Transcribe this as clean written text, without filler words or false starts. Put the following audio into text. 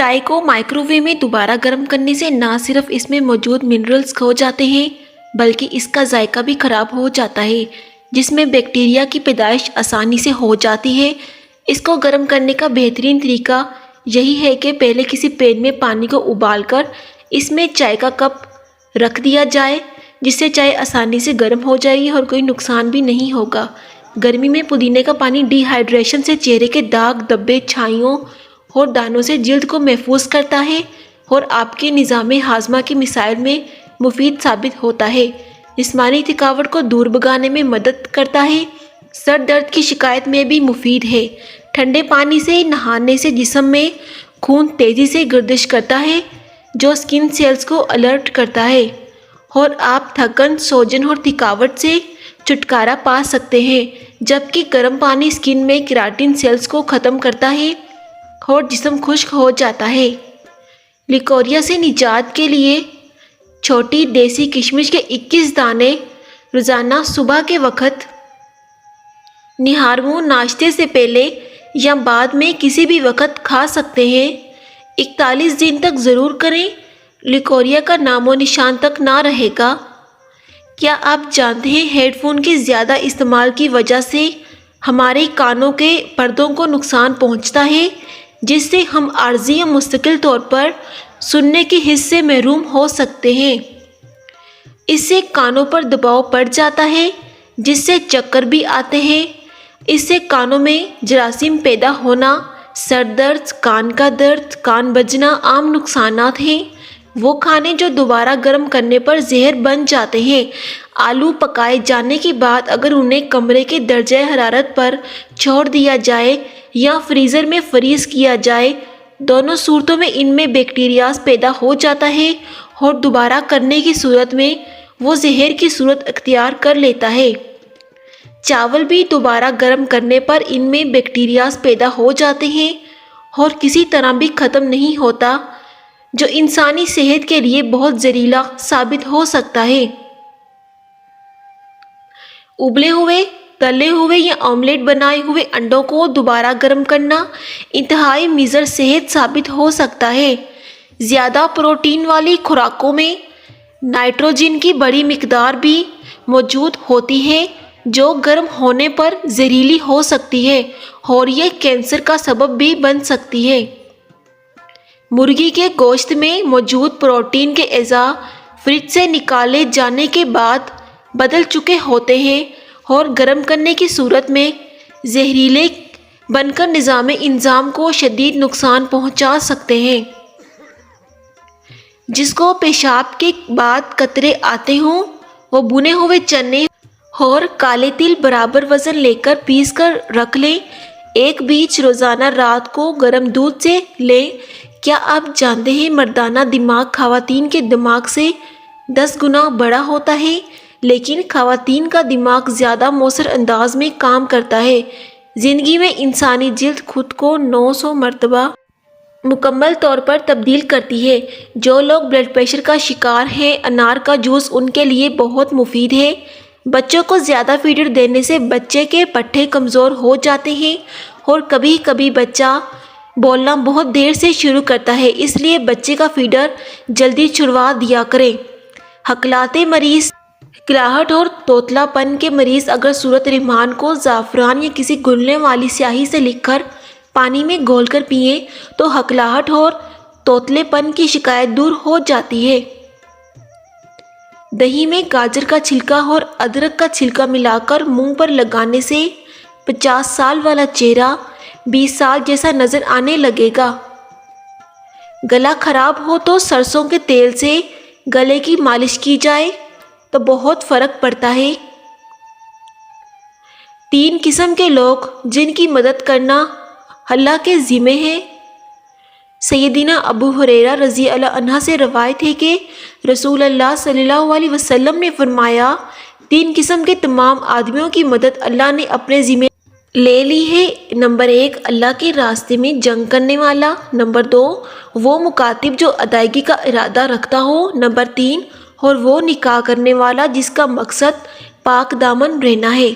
चाय को माइक्रोवेव में दोबारा गर्म करने से ना सिर्फ इसमें मौजूद मिनरल्स खो जाते हैं बल्कि इसका जायका भी खराब हो जाता है, जिसमें बैक्टीरिया की पैदाइश आसानी से हो जाती है। इसको गर्म करने का बेहतरीन तरीका यही है कि पहले किसी पैन में पानी को उबालकर इसमें चाय का कप रख दिया जाए, जिससे चाय आसानी से गर्म हो जाएगी और कोई नुकसान भी नहीं होगा। गर्मी में पुदीने का पानी डिहाइड्रेशन से चेहरे के दाग, धब्बे, छाइयों और दानों से जल्द को महफूज करता है और आपके निज़ाम हाजमा की मिसाइल में मुफीद साबित होता है। जिस्मानी थकावट को दूर भगाने में मदद करता है। सर दर्द की शिकायत में भी मुफीद है। ठंडे पानी से नहाने से जिस्म में खून तेज़ी से गर्दिश करता है, जो स्किन सेल्स को अलर्ट करता है और आप थकन, सोजन और थकावट से छुटकारा पा सकते हैं। जबकि गर्म पानी स्किन में केराटिन सेल्स को ख़त्म करता है और जिस्म खुश्क हो जाता है। लिकोरिया से निजात के लिए छोटी देसी किशमिश के 21 दाने रोज़ाना सुबह के वक्त निहारमो नाश्ते से पहले या बाद में किसी भी वक्त खा सकते हैं। 41 दिन तक ज़रूर करें, लिकोरिया का नामो निशान तक ना रहेगा। क्या आप जानते हैं हेडफोन के ज़्यादा इस्तेमाल की वजह से हमारे कानों के पर्दों को नुकसान पहुंचता है, जिससे हम आर्जी या मुस्तकिल तौर पर सुनने के हिस्से से महरूम हो सकते हैं। इससे कानों पर दबाव पड़ जाता है, जिससे चक्कर भी आते हैं। इससे कानों में जरासीम पैदा होना, सर दर्द, कान का दर्द, कान बजना आम नुकसानात हैं। वो खाने जो दोबारा गर्म करने पर जहर बन जाते हैं। आलू पकाए जाने के बाद अगर उन्हें कमरे के दर्जे हरारत पर छोड़ दिया जाए या फ्रीज़र में फ्रीज़ किया जाए, दोनों सूरतों में इनमें बैक्टीरियाज पैदा हो जाता है और दोबारा करने की सूरत में वो जहर की सूरत अख्तियार कर लेता है। चावल भी दोबारा गर्म करने पर इनमें बैक्टीरियाज पैदा हो जाते हैं और किसी तरह भी ख़त्म नहीं होता, जो इंसानी सेहत के लिए बहुत जहरीला साबित हो सकता है। उबले हुए, तले हुए या ऑमलेट बनाए हुए अंडों को दोबारा गर्म करना इंतहाई मुज़र सेहत साबित हो सकता है। ज़्यादा प्रोटीन वाली खुराकों में नाइट्रोजन की बड़ी मिकदार भी मौजूद होती है, जो गर्म होने पर जहरीली हो सकती है और ये कैंसर का सबब भी बन सकती है। मुर्गी के गोश्त में मौजूद प्रोटीन के अज़ा फ्रिज से निकाले जाने के बाद बदल चुके होते हैं और गर्म करने की सूरत में जहरीले बनकर निज़ाम इंजाम को शदीद नुकसान पहुंचा सकते हैं। जिसको पेशाब के बाद कतरे आते हों, वो भुने हुए चने और काले तिल बराबर वज़न लेकर पीस कर रख लें। एक बीज रोज़ाना रात को गर्म दूध से लें। क्या आप जानते हैं मर्दाना दिमाग ख़वातीन के दिमाग से 10 गुना बड़ा होता है, लेकिन ख़वातीन का दिमाग ज़्यादा मौसर अंदाज में काम करता है। ज़िंदगी में इंसानी जिल्द खुद को 900 मरतबा मुकम्मल तौर पर तब्दील करती है। जो लोग ब्लड प्रेशर का शिकार हैं, अनार का जूस उनके लिए बहुत मुफीद है। बच्चों को ज़्यादा फीडर देने से बच्चे के पट्टे कमज़ोर हो जाते हैं और कभी कभी बच्चा बोलना बहुत देर से शुरू करता है, इसलिए बच्चे का फीडर जल्दी छुड़वा दिया करें। हकलाते मरीज़, हकलाहट और तोतलापन के मरीज़ अगर सूरत रिमान को ज़ाफ़रान या किसी घुलने वाली स्याही से लिखकर पानी में घोलकर पिएं तो हकलाहट और तोतलेपन की शिकायत दूर हो जाती है। दही में गाजर का छिलका और अदरक का छिलका मिलाकर मुंह पर लगाने से 50 साल वाला चेहरा 20 साल जैसा नज़र आने लगेगा। गला खराब हो तो सरसों के तेल से गले की मालिश की जाए तो बहुत फ़र्क पड़ता है। 3 किस्म के लोग जिनकी मदद करना अल्लाह के ज़िम्मे है। सैयदना अबू हुरैरा रज़ी अल्लाह अन्हा से रवायत है कि रसूल अल्लाह सल्लल्लाहु अलैहि वसल्लम ने फरमाया, 3 किस्म के तमाम आदमियों की मदद अल्लाह ने अपने ज़िम्मे ले ली है। नंबर 1, अल्लाह के रास्ते में जंग करने वाला। नंबर 2, वो मुकातिब जो अदायगी का इरादा रखता हो। नंबर 3, और वो निकाह करने वाला जिसका मकसद पाक दामन रहना है।